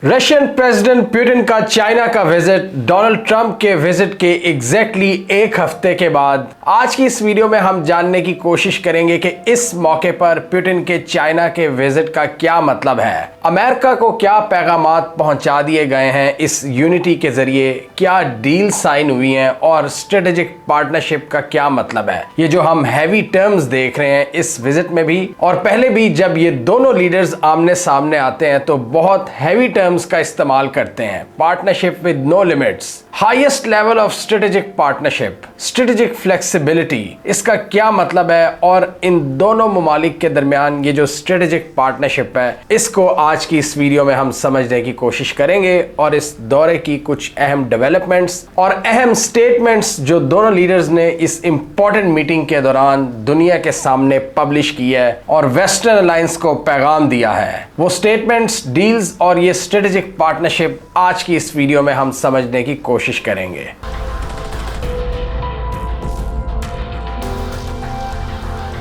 Russian president Putin का China का visit Donald Trump के विजिट के एग्जैक्टली एक हफ्ते के बाद आज की इस वीडियो में हम जानने की कोशिश करेंगे कि इस मौके पर पुतिन के चाइना के विजिट का क्या मतलब है, अमेरिका को क्या पैगामात पहुंचा दिए गए हैं इस यूनिटी के जरिए, क्या डील साइन हुई हैं और स्ट्रेटेजिक पार्टनरशिप का क्या मतलब है। ये जो हम हैवी टर्म्स देख रहे हैं इस विजिट में भी और पहले भी जब ये दोनों लीडर्स आमने सामने आते हैं तो बहुत हैवी टर्म्स का इस्तेमाल करते हैं। Partnership with no limits, highest level of strategic partnership, strategic flexibility, इसका क्या मतलब है और इन दोनों ममालिक के दरमियान ये जो स्ट्रेटेजिक पार्टनरशिप है इसको आज की इस वीडियो में हम समझने की कोशिश करेंगे और इस दौरे की कुछ अहम डेवलपमेंट्स और अहम स्टेटमेंट्स जो दोनों लीडर्स ने इस इंपॉर्टेंट मीटिंग के दौरान दुनिया के सामने पब्लिश की है और वेस्टर्न अलायंस को पैगाम दिया है, वो स्टेटमेंट्स, डील्स और ये स्ट्रेटेजिक पार्टनरशिप आज की इस वीडियो में हम समझने की कोशिश करेंगे।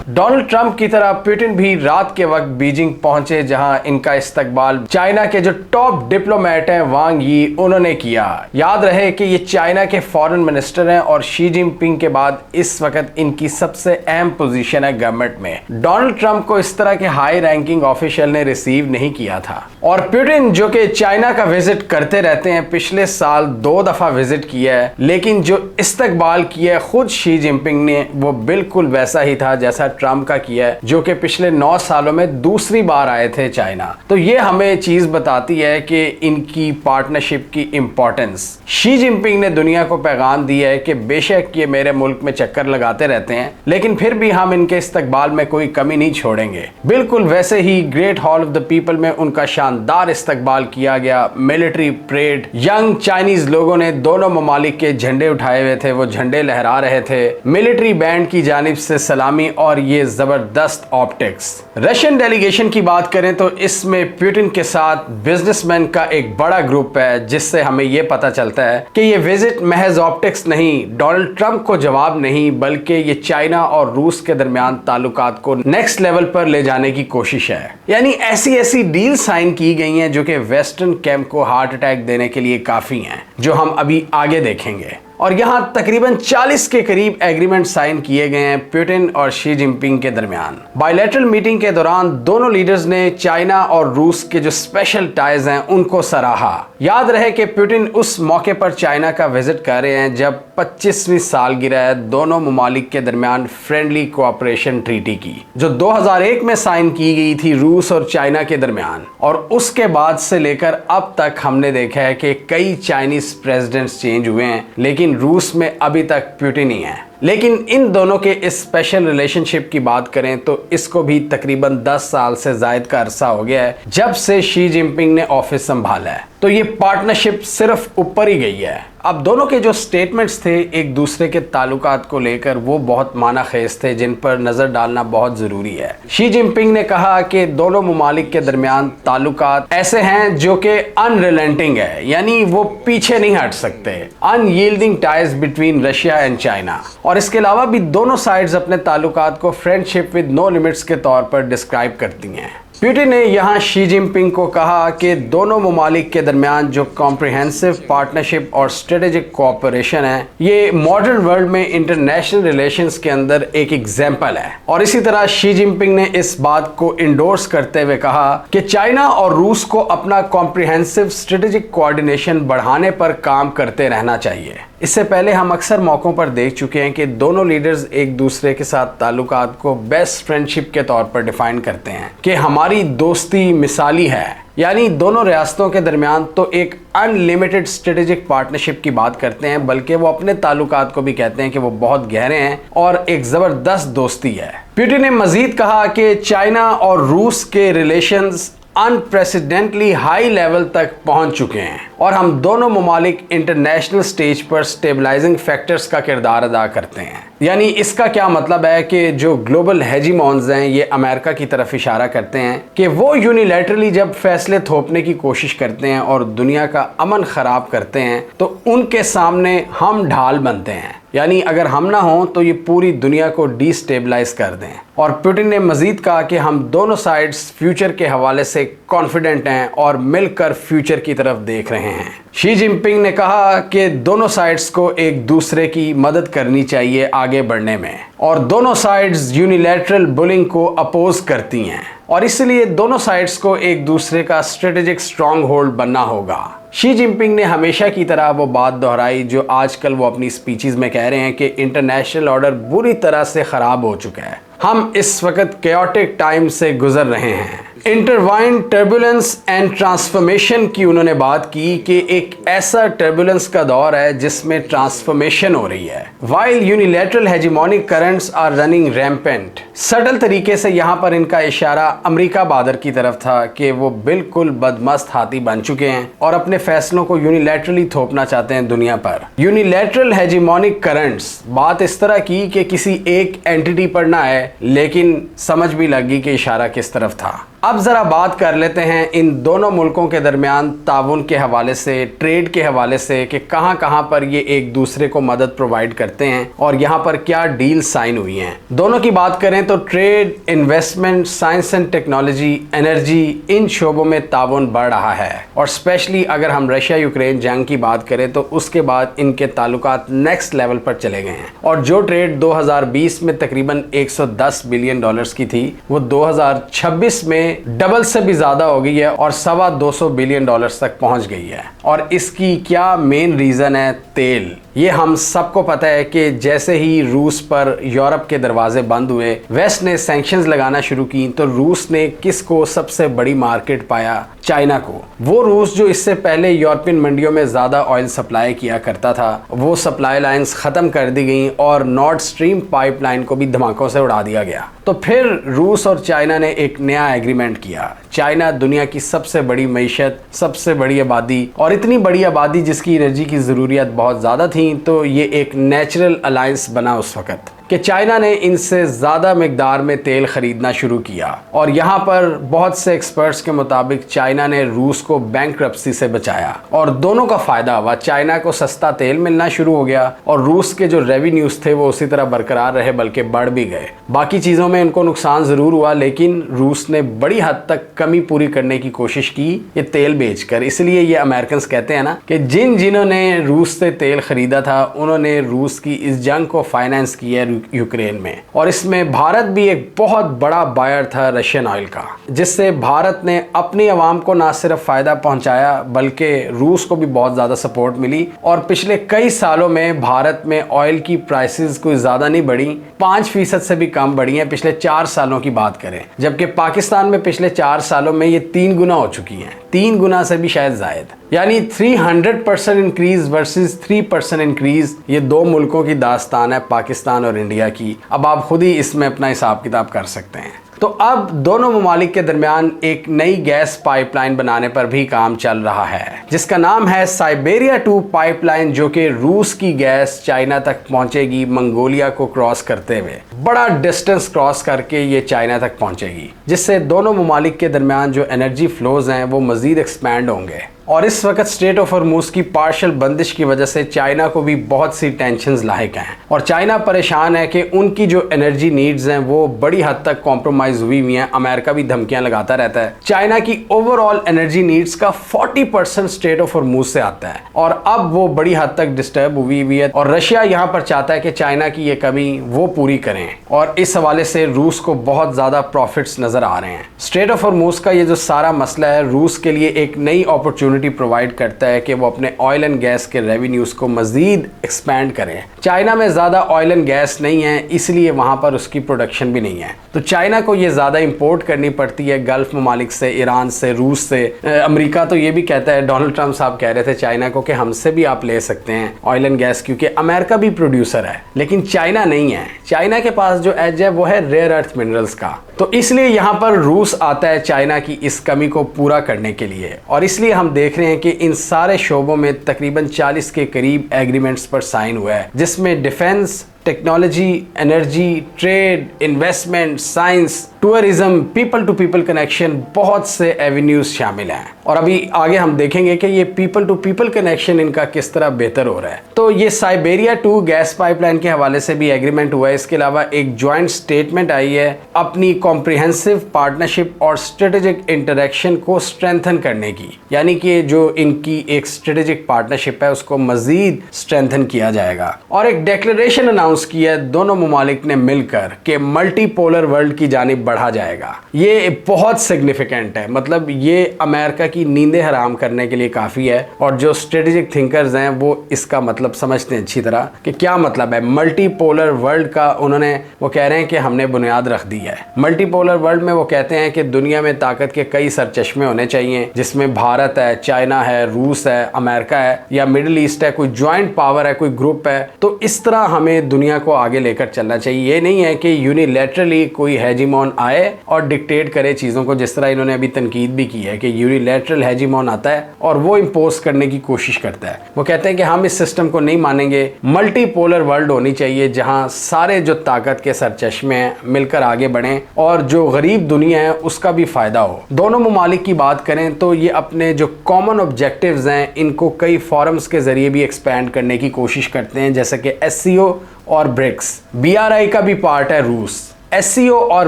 डोनाल्ड ट्रंप की तरह पुतिन भी रात के वक्त बीजिंग पहुंचे, जहां इनका इस्तकबाल चाइना के जो टॉप डिप्लोमेट हैं वांग यी उन्होंने किया। याद रहे कि ये चाइना के फॉरेन मिनिस्टर हैं और शी जिनपिंग के बाद इस वक्त इनकी सबसे अहम पोजीशन है गवर्नमेंट में। डोनाल्ड ट्रंप को इस तरह के हाई रैंकिंग ऑफिशियल ने रिसीव नहीं किया था और पुतिन जो कि चाइना का विजिट करते रहते हैं, पिछले साल 2 दफा विजिट किया है, लेकिन जो इस्तकबाल किया खुद शी जिनपिंग ने वो बिल्कुल वैसा ही था जैसा ट्रंप का किया है, जो कि पिछले 9 सालों में दूसरी बार आए थे चाइना। तो ये हमें चीज बताती है कि इनकी पार्टनरशिप की इंपॉर्टेंस। शी जिनपिंग ने दुनिया को पैगाम दिया है कि बेशक ये मेरे मुल्क में चक्कर लगाते रहते हैं, लेकिन फिर भी हम इनके इस्तकबाल में कोई कमी नहीं छोड़ेंगे। बिल्कुल वैसे ही great hall of the people में उनका शानदार इस्तकबाल किया गया, मिलिट्री परेड, यंग चाइनीज लोगों ने दोनों ममालिक के झंडे उठाए हुए थे, वो झंडे लहरा रहे थे, मिलिट्री बैंड की जानिब से सलामी और ये जबरदस्त ऑप्टिक्स। रशियन डेलीगेशन की बात करें तो इसमें पुतिन के साथ बिजनेसमैन का एक बड़ा ग्रुप है, जिससे हमें यह पता चलता है कि ये विजिट महज ऑप्टिक्स नहीं, डोनाल्ड ट्रंप को जवाब नहीं, बल्कि ये चाइना और रूस के दरमियान ताल्लुकात को नेक्स्ट लेवल पर ले जाने की कोशिश है। यानी ऐसी ऐसी डील साइन की गई हैं जो कि वेस्टर्न कैंप को हार्ट अटैक देने के लिए काफी हैं, जो हम अभी आगे देखेंगे। और यहां तकरीबन 40 के करीब एग्रीमेंट साइन किए गए हैं पुतिन और शी जिनपिंग के दरमियान। बायलैटरल मीटिंग के दौरान दोनों लीडर्स ने चाइना और रूस के जो स्पेशल टाइज हैं उनको सराहा। याद रहे कि पुतिन उस मौके पर चाइना का विजिट कर रहे हैं जब 25वीं सालगिरह है दोनों ममालिक के दरमियान फ्रेंडली कोऑपरेशन ट्रीटी की, जो 2001 में साइन की गई थी रूस और चाइना के दरमियान। और उसके बाद से लेकर अब तक हमने देखा है कि कई चाइनीज प्रेसिडेंट्स चेंज हुए हैं, लेकिन रूस में अभी तक पुतिन ही है। लेकिन इन दोनों के इस स्पेशल रिलेशनशिप की बात करें तो इसको भी तकरीबन 10 साल से जायद का अरसा हो गया है जब से शी जिनपिंग ने ऑफिस संभाला है। तो ये पार्टनरशिप सिर्फ ऊपर ही गई है। अब दोनों के जो स्टेटमेंट्स थे एक दूसरे के ताल्लुकात को लेकर वो बहुत माना खेज थे, जिन पर नजर डालना बहुत जरूरी है। शी जिनपिंग ने कहा कि दोनों ममालिक के दरमियान ताल्लुकात ऐसे हैं जो कि अनरिलेंटिंग है, यानी वो पीछे नहीं हट सकते, unyielding ties between Russia and China. और इसके अलावा भी दोनों साइड्स अपने ताल्लुकात को फ्रेंडशिप विद नो लिमिट्स के तौर पर डिस्क्राइब करती हैं। पुतिन ने यहां शी जिनपिंग को कहा कि दोनों ममालिक के दरमियान जो कॉम्प्रिहेंसिव पार्टनरशिप और स्ट्रेटेजिक कोऑपरेशन है ये मॉडर्न वर्ल्ड में इंटरनेशनल रिलेशंस के अंदर एक एग्जांपल है। और इसी तरह शी जिनपिंग ने इस बात को इंडोर्स करते हुए कहा कि चाइना और रूस को अपना कॉम्प्रिहेंसिव स्ट्रेटेजिक कोऑर्डिनेशन बढ़ाने पर काम करते रहना चाहिए। इससे पहले हम अक्सर मौकों पर देख चुके हैं कि दोनों लीडर्स एक दूसरे के साथ ताल्लुकात को बेस्ट फ्रेंडशिप के तौर पर डिफाइन करते हैं कि हमारी दोस्ती मिसाली है। यानी दोनों रियासतों के दरमियान तो एक अनलिमिटेड स्ट्रेटेजिक पार्टनरशिप की बात करते हैं, बल्कि वो अपने ताल्लुकात को भी कहते हैं कि वो बहुत गहरे हैं और एक जबरदस्त दोस्ती है। पुतिन ने मजीद कहा कि चाइना और रूस के रिलेशंस अनप्रेसिडेंटली हाई लेवल तक पहुंच चुके हैं और हम दोनों ममालिक इंटरनेशनल स्टेज पर स्टेबलाइजिंग फैक्टर्स का किरदार अदा करते हैं। यानी इसका क्या मतलब है कि जो ग्लोबल हेजीमॉन्स हैं ये अमेरिका की तरफ इशारा करते हैं कि वो यूनिलैटरली जब फैसले थोपने की कोशिश करते हैं और दुनिया का अमन खराब करते हैं तो उनके सामने हम ढाल बनते हैं। यानी अगर हम ना हों तो ये पूरी दुनिया को डिस्टेबलाइज कर दें। और पुतिन ने मजीद कहा कि हम दोनों साइड्स फ्यूचर के हवाले से कॉन्फिडेंट हैं और मिलकर फ्यूचर की तरफ देख रहे हैं। शी जिनपिंग ने कहा कि दोनों साइड्स को एक दूसरे की मदद करनी चाहिए आगे बढ़ने में, और दोनों साइड्स यूनिलैटरल बुलिंग को अपोज करती हैं और इसलिए दोनों साइड्स को एक दूसरे का स्ट्रेटेजिक स्ट्रॉन्ग होल्ड बनना होगा। शी जिनपिंग ने हमेशा की तरह वो बात दोहराई जो आजकल वो अपनी स्पीचेस में कह रहे हैं कि इंटरनेशनल ऑर्डर बुरी तरह से खराब हो चुका है, हम इस वक्त केओटिक टाइम से गुजर रहे हैं। इंटरवाइंड टर्बुलेंस एंड ट्रांसफॉर्मेशन की उन्होंने बात की कि एक ऐसा टर्बुलेंस का दौर है जिसमें ट्रांसफॉर्मेशन हो रही है। While unilateral hegemonic currents are running rampant. Subtle तरीके से यहाँ पर इनका इशारा अमेरिका बादर की तरफ था कि वो बिल्कुल बदमस्त हाथी बन चुके हैं और अपने फैसलों को यूनिलैटरली थोपना चाहते हैं दुनिया पर। यूनिलैटरल हेजेमोनिक करंट्स, बात इस तरह की कि किसी एक एंटिटी पर ना है, लेकिन समझ भी लगी कि इशारा किस तरफ था। अब जरा बात कर लेते हैं इन दोनों मुल्कों के दरमियान ताउन के हवाले से, ट्रेड के हवाले से कि कहां कहां पर ये एक दूसरे को मदद प्रोवाइड करते हैं और यहां पर क्या डील साइन हुई हैं। दोनों की बात करें तो trade, investment, science and technology, energy, इन शोबों में ताउन बढ़ रहा है। और स्पेशली अगर हम रशिया यूक्रेन जंग की बात करें तो उसके बाद इनके ताल्लुकात नेक्स्ट लेवल पर चले गए हैं और जो ट्रेड 2020 में तकरीबन 110 बिलियन डॉलर्स की थी वो 2026 में डबल से भी ज्यादा हो गई है और 225 बिलियन डॉलर्स तक पहुंच गई है। और इसकी क्या मेन रीजन है? तेल। ये हम सबको पता है कि जैसे ही रूस पर यूरोप के दरवाजे बंद हुए, वेस्ट ने सैंक्शंस लगाना शुरू की, तो रूस ने किसको सबसे बड़ी मार्केट पाया? चाइना को। वो रूस जो इससे पहले यूरोपियन मंडियों में ज्यादा ऑयल सप्लाई किया करता था, वो सप्लाई लाइंस खत्म कर दी गई और नॉर्थ स्ट्रीम पाइपलाइन को भी धमाकों से उड़ा दिया गया। तो फिर रूस और चाइना ने एक नया एग्रीमेंट किया। चाइना दुनिया की सबसे बड़ी मईशत, सबसे बड़ी आबादी और इतनी बड़ी आबादी जिसकी एनर्जी की ज़रूरियत बहुत ज़्यादा थी, तो ये एक नेचुरल अलायंस बना उस वक्त कि चाइना ने इनसे ज़्यादा मिकदार में तेल खरीदना शुरू किया। और यहाँ पर बहुत से एक्सपर्ट्स के मुताबिक चाइना ने रूस को बैंकरप्सी से बचाया और दोनों का फ़ायदा हुआ। चाइना को सस्ता तेल मिलना शुरू हो गया और रूस के जो रेवेन्यूज़ थे वो उसी तरह बरकरार रहे, बल्कि बढ़ भी गए। बाकी चीज़ों में इनको नुकसान ज़रूर हुआ, लेकिन रूस ने बड़ी हद तक कमी पूरी करने की कोशिश की ये तेल बेचकर। इसलिए ये अमेरिकन कहते हैं ना कि जिन्होंने रूस से तेल खरीदा था उन्होंने रूस की इस जंग को फाइनेंस किया यूक्रेन में। और इसमें भारत भी एक बहुत बड़ा बायर था रशियन ऑयल का, जिससे भारत ने अपनी आवाम को ना सिर्फ फायदा पहुंचाया बल्कि रूस को भी बहुत ज़्यादा सपोर्ट मिली। और पिछले कई सालों में भारत में ऑयल की प्राइसेस कोई ज़्यादा नहीं बढ़ी, 5% से भी कम बढ़ी हैं पिछले 4 सालों की बात करें, जबकि पाकिस्तान में पिछले 4 सालों में ये 3 गुना हो चुकी हैं, 3 गुना से भी शायद जायद। यानी 300% इंक्रीज वर्सेस 3% इंक्रीज। ये दो मुल्कों की दास्तान है, पाकिस्तान और इंडिया की। अब आप खुद ही इसमें अपना हिसाब किताब कर सकते हैं। तो अब दोनों ममालिक के दरमियान एक नई गैस पाइपलाइन बनाने पर भी काम चल रहा है, जिसका नाम है साइबेरिया 2 पाइपलाइन, जो कि रूस की गैस चाइना तक पहुंचेगी मंगोलिया को क्रॉस करते हुए। बड़ा डिस्टेंस क्रॉस करके ये चाइना तक पहुंचेगी, जिससे दोनों ममालिक के दरमियान जो एनर्जी फ्लोज हैं वो मजीद एक्सपैंड होंगे। और इस वक्त स्ट्रेट ऑफ हॉर्मुज़ की पार्शियल बंदिश की वजह से चाइना को भी बहुत सी टेंशन्स लाहिक हैं और चाइना परेशान है कि उनकी जो एनर्जी नीड्स हैं वो बड़ी हद तक कॉम्प्रोमाइज़ हुई हुई हैं। अमेरिका भी धमकियां लगाता रहता है। चाइना की ओवरऑल एनर्जी नीड्स का 40% स्ट्रेट ऑफ हॉर्मुज़ से आता है और अब वो बड़ी हद तक डिस्टर्ब हुई हुई है और रशिया यहाँ पर चाहता है कि चाइना की ये कमी वो पूरी करें। और इस हवाले से रूस को बहुत ज़्यादा प्रॉफिट्स नज़र आ रहे हैं। स्ट्रेट ऑफ हॉर्मुज़ का ये जो सारा मसला है रूस के लिए एक नई अपॉर्चुनिटी प्रोवाइड करता है कि वो अपने ऑयल एंड गैस के रेवेन्यूज को मजीद एक्सपैंड करें। चाइना में ज्यादा ऑयल एंड गैस नहीं है, इसलिए वहां पर उसकी प्रोडक्शन भी नहीं है, तो चाइना को ये ज्यादा इंपोर्ट करनी पड़ती है गल्फ ममालिक से, ईरान से, रूस से। अमेरिका तो ये भी कहता है, डोनाल्ड ट्रंप साहब कह रहे थे चाइना को कि हमसे भी आप ले सकते हैं ऑयल एंड गैस, क्योंकि अमेरिका भी प्रोड्यूसर है लेकिन चाइना नहीं है। चाइना के पास जो एज है वो है रेयर अर्थ मिनरल्स का, तो इसलिए यहाँ पर रूस आता है चाइना की इस कमी को पूरा करने के लिए। और इसलिए हम देख रहे हैं कि इन सारे शोबों में तकरीबन 40 के करीब एग्रीमेंट्स पर साइन हुआ है, जिसमें defence, technology, energy, trade, investment, science, tourism, people to people connection, बहुत से एवेन्यूज शामिल हैं। और अभी आगे हम देखेंगे कि ये पीपल टू पीपल कनेक्शन इनका किस तरह बेहतर हो रहा है। तो ये साइबेरिया 2 गैस पाइपलाइन के हवाले से भी एग्रीमेंट हुआ है। इसके अलावा एक ज्वाइंट स्टेटमेंट आई है अपनी कॉम्प्रिहेंसिव पार्टनरशिप और स्ट्रेटेजिक इंटरेक्शन को स्ट्रेंथन करने की, यानी कि जो इनकी एक स्ट्रेटेजिक पार्टनरशिप है उसको मजीद स्ट्रेंथन किया जाएगा। और एक डिक्लेरेशन अनाउंस किया है दोनों मुमालिक ने मिलकर कि मल्टीपोलर वर्ल्ड की जानिब बढ़ा जाएगा। ये बहुत सिग्निफिकेंट है, मतलब ये अमेरिका की नींदें हराम करने के लिए काफी है। और जो स्ट्रेटेजिक थिंकर्स हैं वो इसका मतलब समझते हैं अच्छी तरह कि क्या मतलब है मल्टीपोलर वर्ल्ड का। उन्होंने वो कह रहे हैं कि हमने बुनियाद रख दी है मल्टीपोलर वर्ल्ड में। वो कहते हैं कि दुनिया में ताकत के कई सरचश्मे होने चाहिए, जिसमें भारत है, चाइना है, रूस है, अमेरिका है या मिडिल ईस्ट है, कोई ज्वाइंट पावर है, कोई ग्रुप है। तो इस तरह हमें दुनिया को आगे लेकर चलना चाहिए। ये नहीं है कि यूनिलैटरली कोई हेजिमोन आए और डिक्टेट करे चीजों को, जिस तरह इन्होंने अभी तनकीद भी की है कि यूनिलैटरल हेजिमोन आता है और वो इंपोज करने की कोशिश करता है। वो कहते हैं कि हम इस सिस्टम को नहीं मानेंगे, मल्टीपोलर वर्ल्ड होनी चाहिए जहां सारे जो ताकत के सरचश्मे हैं मिलकर आगे बढ़ें और जो गरीब दुनिया है उसका भी फायदा हो। दोनों मुमालिक की बात करें तो ये अपने जो कॉमन ऑब्जेक्टिव्स हैं इनको कई फॉरम्स के जरिए भी एक्सपैंड करने की कोशिश करते हैं, जैसे कि SCO और ब्रिक्स। BRI का भी पार्ट है रूस। SCO और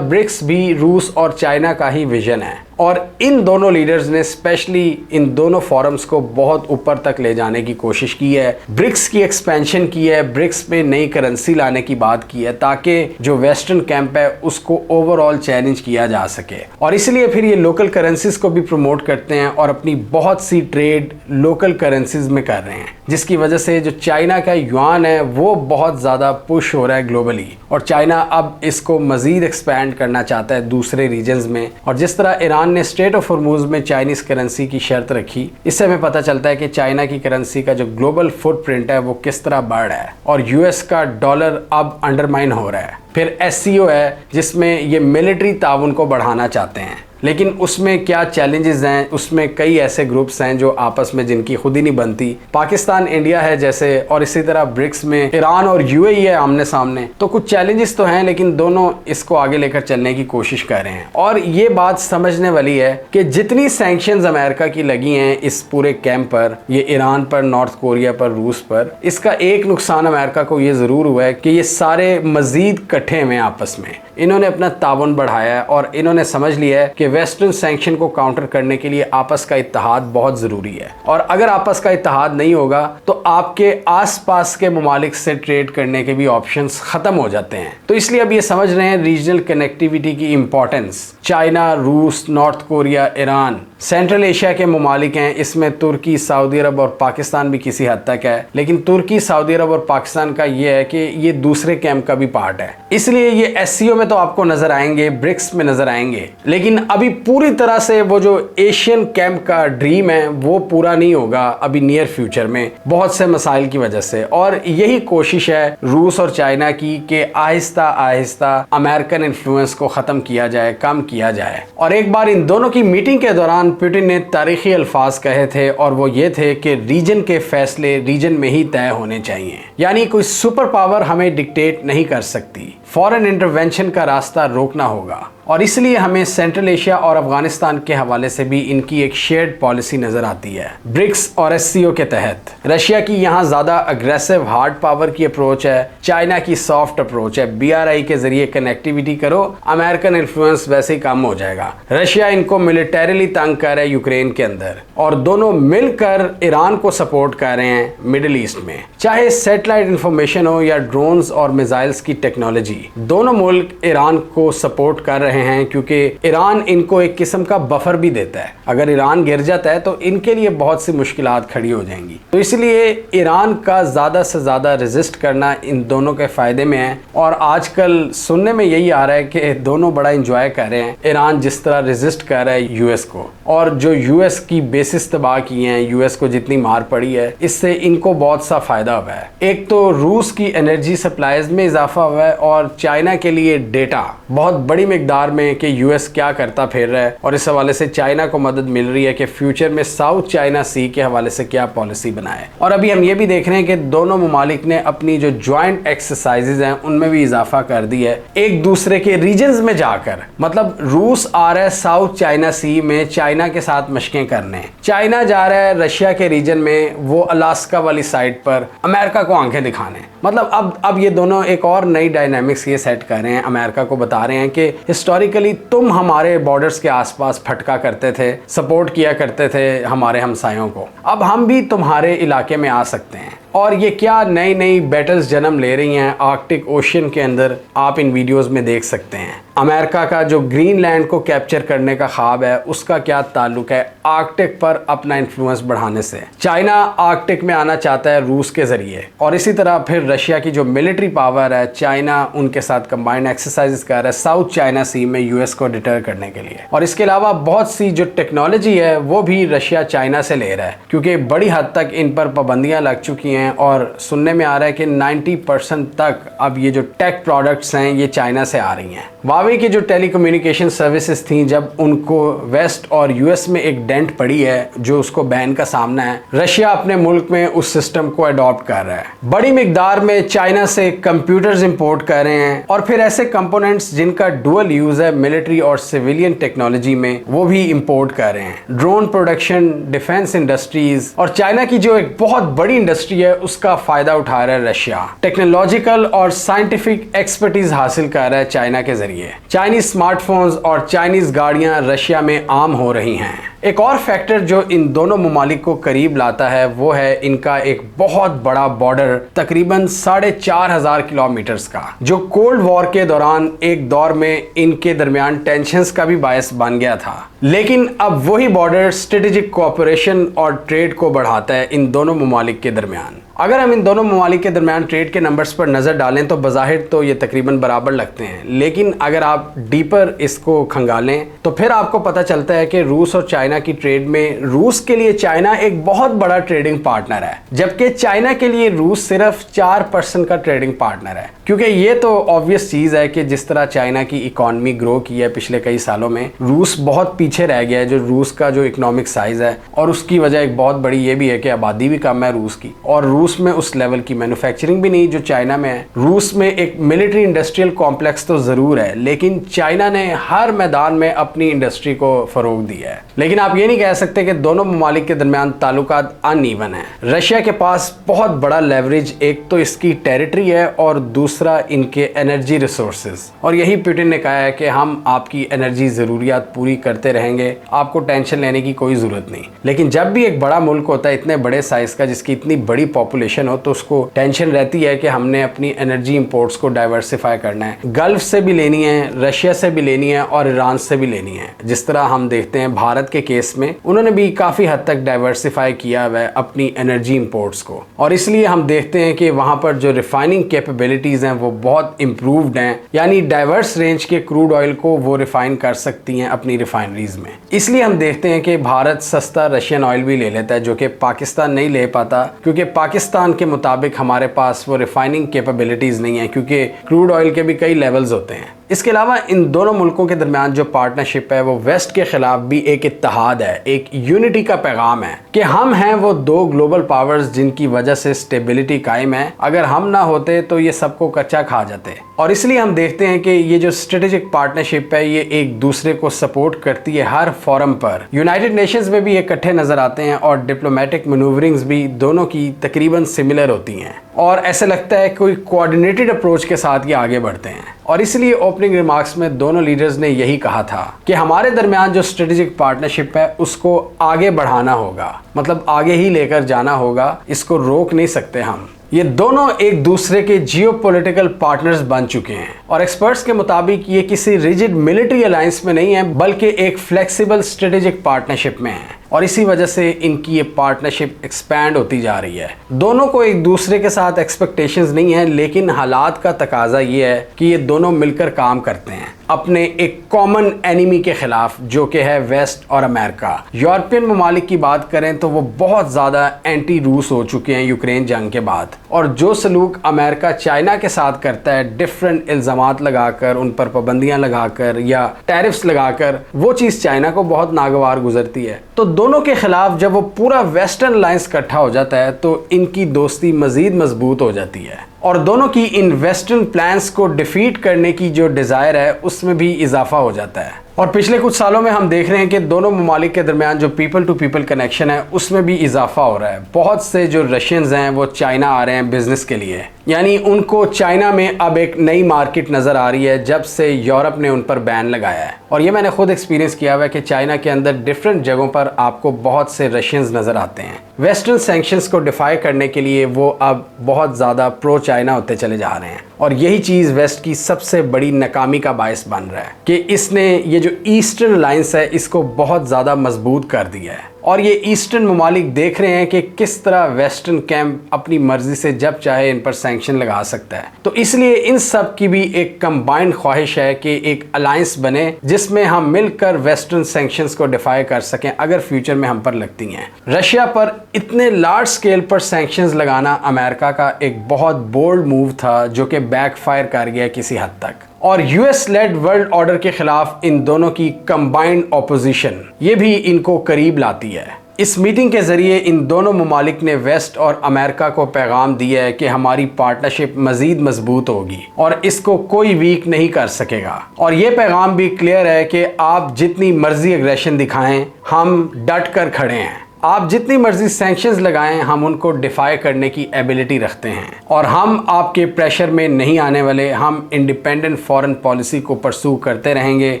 ब्रिक्स भी रूस और चाइना का ही विजन है और इन दोनों लीडर्स ने स्पेशली इन दोनों फोरम्स को बहुत ऊपर तक ले जाने की कोशिश की है। ब्रिक्स की एक्सपेंशन की है, ब्रिक्स में नई करेंसी लाने की बात की है ताकि जो वेस्टर्न कैंप है उसको ओवरऑल चैलेंज किया जा सके। और इसलिए फिर ये लोकल करेंसीज को भी प्रमोट करते हैं और अपनी बहुत सी ट्रेड लोकल करेंसीज में कर रहे हैं, जिसकी वजह से जो चाइना का युआन है वो बहुत ज़्यादा पुश हो रहा है ग्लोबली। और चाइना अब इसको मज़ीद एक्सपैंड करना चाहता है दूसरे रीजन्स में। और जिस तरह ईरान ने स्ट्रेट ऑफ हॉर्मुज में चाइनीज करेंसी की शर्त रखी, इससे हमें पता चलता है कि चाइना की करेंसी का जो ग्लोबल फुटप्रिंट है वो किस तरह बढ़ रहा है और US का डॉलर अब अंडरमाइन हो रहा है। फिर SCO है जिसमें ये मिलिट्री ताउन को बढ़ाना चाहते हैं, लेकिन उसमें क्या चैलेंजेस हैं, उसमें कई ऐसे ग्रुप्स हैं जो आपस में जिनकी खुद ही नहीं बनती। पाकिस्तान इंडिया है जैसे, और इसी तरह ब्रिक्स में ईरान और UAE है आमने सामने। तो कुछ चैलेंजेस तो हैं लेकिन दोनों इसको आगे लेकर चलने की कोशिश कर रहे हैं। और ये बात समझने वाली है कि जितनी सैंक्शंस अमेरिका की लगी हैं इस पूरे कैंप पर, ये ईरान पर, नॉर्थ कोरिया पर, रूस पर, इसका एक नुकसान अमेरिका को ये ज़रूर हुआ है कि ये सारे मजीद इकट्ठे में आपस में इन्होंने अपना ताउन बढ़ाया है और इन्होंने समझ लिया है कि वेस्टर्न सैंक्शन को काउंटर करने के लिए आपस का इत्तेहाद बहुत ज़रूरी है। और अगर आपस का इत्तेहाद नहीं होगा तो आपके आसपास के ममालिक से ट्रेड करने के भी ऑप्शंस ख़त्म हो जाते हैं। तो इसलिए अब ये समझ रहे हैं रीजनल कनेक्टिविटी की इंपॉर्टेंस। चाइना, रूस, north Korea, Iran central Asia के ममालिक हैं। इसमें तुर्की, सऊदी अरब और पाकिस्तान भी किसी हद तक है, लेकिन तुर्की, सऊदी अरब और पाकिस्तान का ये है कि ये दूसरे कैंप का भी पार्ट है। इसलिए ये SCO में तो आपको नजर आएंगे, ब्रिक्स में नजर आएंगे, लेकिन अभी पूरी तरह से वो जो एशियन कैंप का ड्रीम है वो पूरा नहीं होगा अभी नियर फ्यूचर में, बहुत से मसाइल की वजह से। और यही कोशिश है रूस और चाइना की कि आहिस्ता आहिस्ता अमेरिकन इन्फ्लुएंस को खत्म किया जाए, कम किया जाए। और एक बार इन दोनों की मीटिंग के दौरान पुतिन ने तारीखी अल्फाज कहे थे और वो ये थे कि रीजन के फैसले रीजन में ही तय होने चाहिए, यानी कोई सुपर पावर हमें डिक्टेट नहीं कर सकती। फॉरेन इंटरवेंशन का रास्ता रोकना होगा। और इसलिए हमें सेंट्रल एशिया और अफगानिस्तान के हवाले से भी इनकी एक शेयर्ड पॉलिसी नजर आती है। ब्रिक्स और SCO के तहत रशिया की यहाँ ज्यादा अग्रेसिव हार्ड पावर की अप्रोच है, चाइना की सॉफ्ट अप्रोच है। BRI के जरिए कनेक्टिविटी करो, अमेरिकन इन्फ्लुएंस वैसे ही कम हो जाएगा। रशिया इनको मिलिटरीली तंग कर रहा है यूक्रेन के अंदर, और दोनों मिलकर ईरान को सपोर्ट कर रहे हैं मिडिल ईस्ट में। चाहे सैटेलाइट इंफॉर्मेशन हो या ड्रोन्स और मिसाइल्स की टेक्नोलॉजी, दोनों मुल्क ईरान को सपोर्ट कर रहे हैं क्योंकि ईरान इनको एक किस्म का बफर भी देता है। अगर ईरान गिर जाता है तो इनके लिए बहुत सी मुश्किलात खड़ी हो जाएंगी। तो इसलिए ईरान का ज़्यादा से ज़्यादा रेजिस्ट करना इन दोनों के फ़ायदे में है। और आजकल सुनने में यही आ रहा है कि दोनों बड़ा इंजॉय कर रहे हैं, ईरान जिस तरह रेजिस्ट कर रहा है US को, और जो US की बेसिस तबाह की हैं, US को जितनी मार पड़ी है, इससे इनको बहुत सा फ़ायदा हुआ है। एक तो रूस की एनर्जी सप्लाईज में इजाफा हुआ है और चाइना के लिए डेटा बहुत बड़ी मिकदार में कि यूएस क्या करता फिर रहा है, और इस हवाले से चाइना को मदद मिल रही है कि फ्यूचर में साउथ चाइना सी के हवाले से क्या पॉलिसी बनाए। और अभी हम ये भी देख रहे हैं कि दोनों ममालिक ने अपनी जो ज्वाइंट एक्सरसाइजेज हैं उनमें भी इजाफा कर दी है, एक दूसरे के रीजन्स में जाकर। मतलब रूस आ रहा है साउथ चाइना सी में चाइना के साथ मशकें करने, चाइना जा रहा है रशिया के रीजन में वो अलास्का वाली साइड पर अमेरिका को आंखें दिखाने। मतलब अब ये दोनों एक और नई डायनामिक्स ये सेट कर रहे हैं, अमेरिका को बता रहे हैं कि हिस्टोरिकली तुम हमारे बॉर्डर्स के आसपास फटका करते थे, सपोर्ट किया करते थे हमारे हमसायों को, अब हम भी तुम्हारे इलाके में आ सकते हैं। और ये क्या नई नई बैटल्स जन्म ले रही हैं आर्कटिक ओशन के अंदर, आप इन वीडियोस में देख सकते हैं। अमेरिका का जो ग्रीनलैंड को कैप्चर करने का ख्वाब है उसका क्या ताल्लुक है आर्कटिक पर अपना इन्फ्लुएंस बढ़ाने से। चाइना आर्कटिक में आना चाहता है रूस के जरिए, और इसी तरह फिर रशिया की जो मिलिट्री पावर है, चाइना उनके साथ कंबाइंड एक्सरसाइजेस कर रहा है साउथ चाइना सी में यूएस को डिटर करने के लिए। और इसके अलावा बहुत सी जो टेक्नोलॉजी है वो भी रशिया चाइना से ले रहा है, क्योंकि बड़ी हद तक इन पर पाबंदियां लग चुकी हैं और सुनने में आ रहा है कि 90% तक अब ये जो टेक प्रोडक्ट्स हैं ये चाइना से आ रही हैं। वावे की जो टेलीकम्युनिकेशन सर्विसेज थी, जब उनको वेस्ट और यूएस में एक डेंट पड़ी है जो उसको बैन का सामना है, रशिया अपने मुल्क में उस सिस्टम को अडॉप्ट कर रहा है। बड़ी मिकदार में चाइना से कंप्यूटर्स इंपोर्ट कर रहे हैं, और फिर ऐसे कंपोनेंट्स जिनका डुअल यूज है मिलिट्री और सिविलियन टेक्नोलॉजी में वो भी इंपोर्ट कर रहे हैं। ड्रोन प्रोडक्शन, डिफेंस इंडस्ट्रीज, और चाइना की जो एक बहुत बड़ी इंडस्ट्री है उसका फायदा उठा रहा है रशिया। टेक्नोलॉजिकल और साइंटिफिक एक्सपर्टीज हासिल कर रहा है चाइना के जरिए। चाइनीज स्मार्टफोन्स और चाइनीज गाड़ियां रशिया में आम हो रही हैं। एक और फैक्टर जो इन दोनों ममालिक को करीब लाता है वो है इनका एक बहुत बड़ा बॉर्डर, तकरीबन 4,500 किलोमीटर्स का, जो कोल्ड वॉर के दौरान एक दौर में इनके दरमियान टेंशंस का भी बायस बन गया था। लेकिन अब वही बॉर्डर स्ट्रेटेजिक कोऑपरेशन और ट्रेड को बढ़ाता है इन दोनों ममालिक के दरमियान। अगर हम इन दोनों ममालिक के दरमियान ट्रेड के नंबर्स पर नज़र डालें तो बज़ाहिर तो ये तकरीबन बराबर लगते हैं, लेकिन अगर आप डीपर इसको खंगालें तो फिर आपको पता चलता है कि रूस और चाइना की ट्रेड में रूस के लिए चाइना एक बहुत बड़ा ट्रेडिंग पार्टनर है, जबकि चाइना के लिए रूस सिर्फ 4% का ट्रेडिंग पार्टनर है। क्योंकि ये तो ऑब्वियस चीज़ है कि जिस तरह चाइना की इकॉनमी ग्रो की है पिछले कई सालों में, रूस बहुत पीछे रह गया है। जो रूस का जो इकोनॉमिक साइज़ है, और उसकी वजह एक बहुत बड़ी ये भी है कि आबादी भी कम है रूस की, और रूस में उस लेवल की मैन्युफैक्चरिंग भी नहीं जो चाइना में है। रूस में एक मिलिट्री इंडस्ट्रियल कॉम्प्लेक्स तो ज़रूर है, लेकिन चाइना ने हर मैदान में अपनी इंडस्ट्री को फ़रोग दिया है। लेकिन आप ये नहीं कह सकते कि दोनों ममालिक के दरमियान ताल्लुकात अनइवन है। रशिया के पास बहुत बड़ा लेवरेज, एक तो इसकी टेरिटरी है और दूसरा इनके एनर्जी रिसोर्सेज, और यही पुतिन ने कहा है कि हम आपकी एनर्जी ज़रूरियात पूरी करते रहेंगे, आपको टेंशन लेने की कोई ज़रूरत नहीं। लेकिन जब भी एक बड़ा मुल्क होता है इतने बड़े साइज़ का, जिसकी इतनी बड़ी पॉपुलेशन हो, तो उसको टेंशन रहती है कि हमने अपनी एनर्जी इंपोर्ट्स को डाइवर्सिफाई करना है। गल्फ से भी लेनी है, रशिया से भी लेनी है और ईरान से भी लेनी है। जिस तरह हम देखते हैं भारत के केस में, उन्होंने भी काफ़ी हद तक डाइवर्सिफाई किया हुआ है अपनी एनर्जी इंपोर्ट्स को, और इसलिए हम देखते हैं कि वहाँ पर जो रिफाइनिंग कैपेबिलिटीज़ हैं वो बहुत इम्प्रूव्ड हैं, यानी डाइवर्स रेंज के क्रूड ऑयल को वो रिफाइन कर सकती हैं अपनी रिफाइनरीज में। इसलिए हम देखते हैं कि भारत सस्ता रशियन ऑयल भी ले लेता है, जो कि पाकिस्तान नहीं ले पाता, क्योंकि पाकिस्तान के मुताबिक हमारे पास वो रिफाइनिंग कैपेबिलिटीज़ नहीं है, क्योंकि क्रूड ऑयल के भी कई लेवल्स होते हैं। इसके अलावा इन दोनों मुल्कों के दरमियान जो पार्टनरशिप है वो वेस्ट के खिलाफ भी एक इत्तेहाद है, एक यूनिटी का पैगाम है कि हम हैं वो दो ग्लोबल पावर्स जिनकी वजह से स्टेबिलिटी कायम है। अगर हम ना होते तो ये सबको कच्चा खा जाते, और इसलिए हम देखते हैं कि ये जो स्ट्रेटेजिक पार्टनरशिप है ये एक दूसरे को सपोर्ट करती है हर फोरम पर। यूनाइटेड नेशंस में भी इकट्ठे नजर आते हैं, और डिप्लोमेटिक मैनूवरिंग्स भी दोनों की तकरीबन सिमिलर होती हैं, और ऐसे लगता है कोई कोऑर्डिनेटेड अप्रोच के साथ ये आगे बढ़ते हैं। और इसलिए ओपनिंग रिमार्क्स में दोनों लीडर्स ने यही कहा था कि हमारे दरमियान जो स्ट्रेटेजिक पार्टनरशिप है उसको आगे बढ़ाना होगा, मतलब आगे ही लेकर जाना होगा, इसको रोक नहीं सकते हम। ये दोनों एक दूसरे के जियोपॉलिटिकल पार्टनर्स बन चुके हैं, और एक्सपर्ट्स के मुताबिक ये किसी रिजिड मिलिट्री अलायंस में नहीं है, बल्कि एक फ्लेक्सिबल स्ट्रेटेजिक पार्टनरशिप में है, और इसी वजह से इनकी ये पार्टनरशिप एक्सपैंड होती जा रही है। दोनों को एक दूसरे के साथ एक्सपेक्टेशंस नहीं है, लेकिन हालात का तकाजा ये है कि ये दोनों मिलकर काम करते हैं अपने एक कॉमन एनिमी के खिलाफ, जो कि है वेस्ट और अमेरिका। यूरोपियन ममालिक की बात करें तो वो बहुत ज़्यादा एंटी रूस हो चुके हैं यूक्रेन जंग के बाद, और जो सलूक अमेरिका चाइना के साथ करता है डिफरेंट इल्ज़ाम इल्ज़ामात लगाकर, उन पर पाबंदियां लगाकर या टैरिफ्स लगाकर, वो चीज़ चाइना को बहुत नागवार गुजरती है। तो दोनों के खिलाफ जब वो पूरा वेस्टर्न अलायंस इकट्ठा हो जाता है तो इनकी दोस्ती मज़ीद मजबूत हो जाती है और दोनों की इन वेस्टर्न प्लान्स को डिफीट करने की जो डिज़ायर है उसमें भी इजाफा हो जाता है। और पिछले कुछ सालों में हम देख रहे हैं कि दोनों ममालिक के दरमियान जो पीपल टू पीपल कनेक्शन है उसमें भी इजाफा हो रहा है। बहुत से जो रशियंस हैं वो चाइना आ रहे हैं बिजनेस के लिए, यानी उनको चाइना में अब एक नई मार्केट नज़र आ रही है जब से यूरोप ने उन पर बैन लगाया है। और ये मैंने खुद एक्सपीरियंस किया हुआ है कि चाइना के अंदर डिफरेंट जगहों पर आपको बहुत से रशियंस नज़र आते हैं। वेस्टर्न सैंक्शंस को डिफाई करने के लिए वो अब बहुत ज़्यादा प्रो चाइना होते चले जा रहे हैं और यही चीज़ वेस्ट की सबसे बड़ी नाकामी का बायस बन रहा है कि इसने ये जो ईस्टर्न अलायंस है इसको बहुत ज़्यादा मजबूत कर दिया है। और ये ईस्टर्न ममालिक देख रहे हैं कि किस तरह वेस्टर्न कैंप अपनी मर्जी से जब चाहे इन पर सैंक्शन लगा सकता है। तो इसलिए इन सब की भी एक कंबाइंड ख्वाहिश है कि एक अलायंस बने जिसमें हम मिलकर वेस्टर्न सैंक्शंस को डिफाई कर सकें अगर फ्यूचर में हम पर लगती हैं। रशिया पर इतने लार्ज स्केल पर सैंक्शंस लगाना अमेरिका का एक बहुत बोल्ड मूव था जो कि बैकफायर कर गया किसी हद तक। और यूएस लेड वर्ल्ड ऑर्डर के खिलाफ इन दोनों की कंबाइंड ऑपोजिशन ये भी इनको करीब लाती है। इस मीटिंग के जरिए इन दोनों ममालिक ने वेस्ट और अमेरिका को पैगाम दिया है कि हमारी पार्टनरशिप मजीद मजबूत होगी और इसको कोई वीक नहीं कर सकेगा। और ये पैगाम भी क्लियर है कि आप जितनी मर्जी एग्रेशन दिखाएं हम डट कर खड़े हैं, आप जितनी मर्जी सैंक्शंस लगाएं हम उनको डिफाई करने की एबिलिटी रखते हैं और हम आपके प्रेशर में नहीं आने वाले। हम इंडिपेंडेंट फॉरेन पॉलिसी को परसू करते रहेंगे,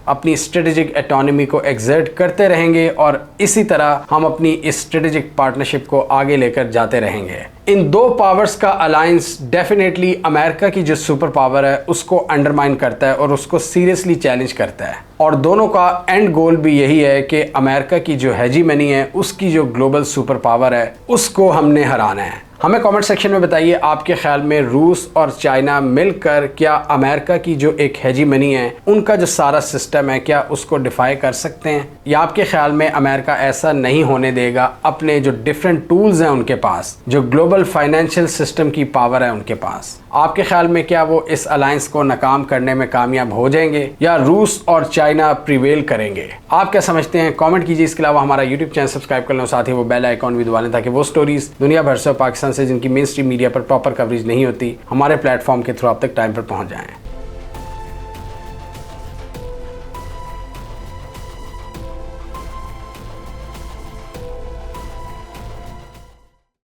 अपनी स्ट्रेटेजिक ऑटोनॉमी को एक्सर्ट करते रहेंगे और इसी तरह हम अपनी इस स्ट्रेटेजिक पार्टनरशिप को आगे लेकर जाते रहेंगे। इन दो पावर्स का अलायंस डेफिनेटली अमेरिका की जो सुपर पावर है उसको अंडरमाइन करता है और उसको सीरियसली चैलेंज करता है। और दोनों का एंड गोल भी यही है कि अमेरिका की जो हेजीमनी है, उसकी जो ग्लोबल सुपर पावर है, उसको हमने हराना है। हमें कमेंट सेक्शन में बताइए आपके ख्याल में रूस और चाइना मिलकर क्या अमेरिका की जो एक हेजीमनी है, उनका जो सारा सिस्टम है, क्या उसको डिफाई कर सकते हैं, या आपके ख्याल में अमेरिका ऐसा नहीं होने देगा? अपने जो डिफरेंट टूल्स हैं उनके पास, जो ग्लोबल फाइनेंशियल सिस्टम की पावर है उनके पास, आपके ख्याल में क्या वो इस अलायंस को नाकाम करने में कामयाब हो जाएंगे या रूस और चाइना प्रिवेल करेंगे? आप क्या समझते हैं? कमेंट कीजिए। इसके अलावा हमारा यूट्यूब चैनल सब्सक्राइब कर लें, साथ ही वो बेल आइकॉन भी दबा लें ताकि वो स्टोरीज दुनिया भर से, पाकिस्तान से जिनकी मेन स्ट्रीम मीडिया पर प्रॉपर कवरेज नहीं होती, हमारे प्लेटफॉर्म के थ्रू आप तक टाइम पर पहुंच जाएं।